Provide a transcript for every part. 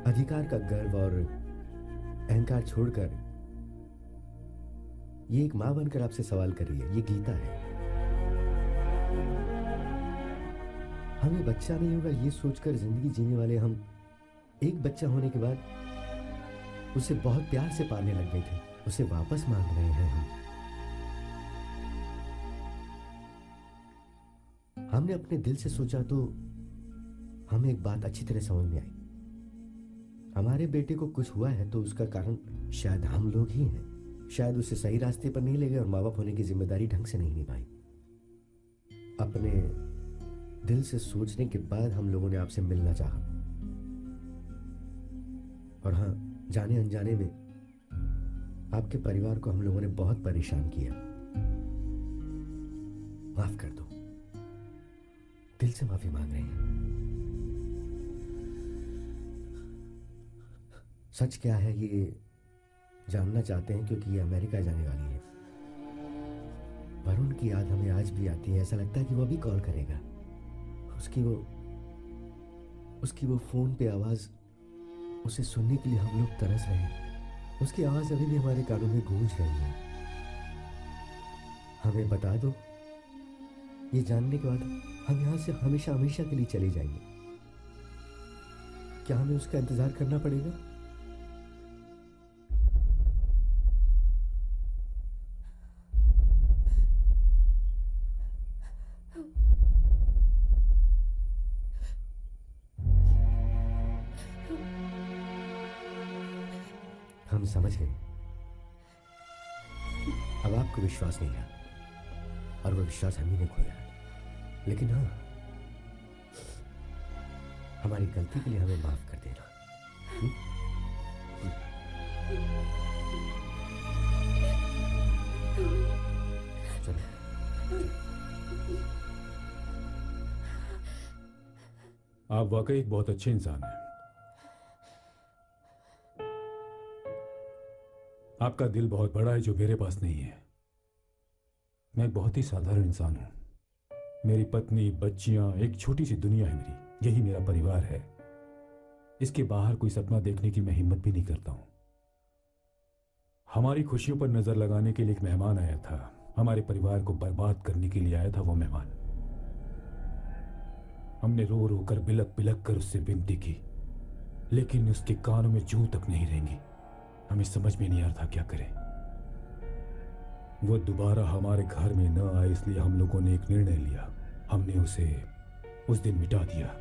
अधिकार का गर्व और अहंकार छोड़कर ये एक मां बनकर आपसे सवाल कर रही है। ये गीता है। हमें बच्चा नहीं होगा ये सोचकर जिंदगी जीने वाले हम एक बच्चा होने के बाद उसे बहुत प्यार से पालने लग गए थे, उसे वापस मांग रहे हैं हम। हमने अपने दिल से सोचा तो हमें एक बात अच्छी तरह समझ में आई। हमारे बेटे को कुछ हुआ है तो उसका कारण शायद हम लोग ही हैं। शायद उसे सही रास्ते पर नहीं ले गए और माँ बाप होने की जिम्मेदारी ढंग से नहीं निभाई। अपने दिल से सोचने के बाद हम लोगों ने आपसे मिलना चाहा। और हाँ, जाने अनजाने में आपके परिवार को हम लोगों ने बहुत परेशान किया। माफ कर दो, दिल से माफी मांग रहे हैं। सच क्या है ये जानना चाहते हैं क्योंकि ये अमेरिका जाने वाली है। वरुण की याद हमें आज भी आती है। ऐसा लगता है कि वो भी कॉल करेगा। उसकी वो फोन पे आवाज, उसे सुनने के लिए हम लोग तरस रहे हैं। उसकी आवाज अभी भी हमारे कानों में गूंज रही है। हमें बता दो, ये जानने के बाद हम यहां से हमेशा हमेशा के लिए चले जाएंगे। क्या हमें उसका इंतजार करना पड़ेगा? हम समझ गए। अब आपको विश्वास नहीं रहा और वो विश्वास हम ही ने खोया है। लेकिन हाँ, हमारी गलती के लिए हमें माफ कर देना। चलो। आप वाकई एक बहुत अच्छे इंसान हैं। आपका दिल बहुत बड़ा है जो मेरे पास नहीं है। मैं एक बहुत ही साधारण इंसान हूं। मेरी पत्नी, बच्चियां, एक छोटी सी दुनिया है मेरी। यही मेरा परिवार है। इसके बाहर कोई सपना देखने की मैं हिम्मत भी नहीं करता हूं। हमारी खुशियों पर नजर लगाने के लिए एक मेहमान आया था। हमारे परिवार को बर्बाद करने के लिए आया था वो मेहमान। हमने रो रो कर, बिलक बिलक कर उससे विनती की, लेकिन उसके कानों में जूं तक नहीं रेंगी। हमें समझ में नहीं आ रहा था क्या करें। वो दोबारा हमारे घर में न आए, इसलिए हम लोगों ने एक निर्णय लिया। हमने उसे उस दिन मिटा दिया।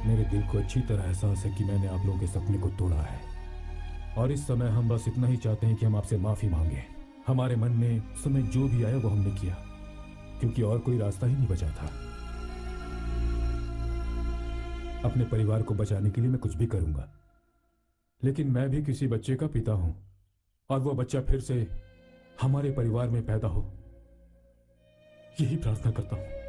मेरे दिल को अच्छी तरह एहसास है कि मैंने आप लोगों के सपने को तोड़ा है, और इस समय हम बस इतना ही चाहते हैं कि हम आपसे माफी मांगे। हमारे मन में समय जो भी आया वो हमने किया, क्योंकि और कोई रास्ता ही नहीं बचा था। अपने परिवार को बचाने के लिए मैं कुछ भी करूंगा, लेकिन मैं भी किसी बच्चे का पिता हूं, और वो बच्चा फिर से हमारे परिवार में पैदा हो, यही प्रार्थना करता हूं।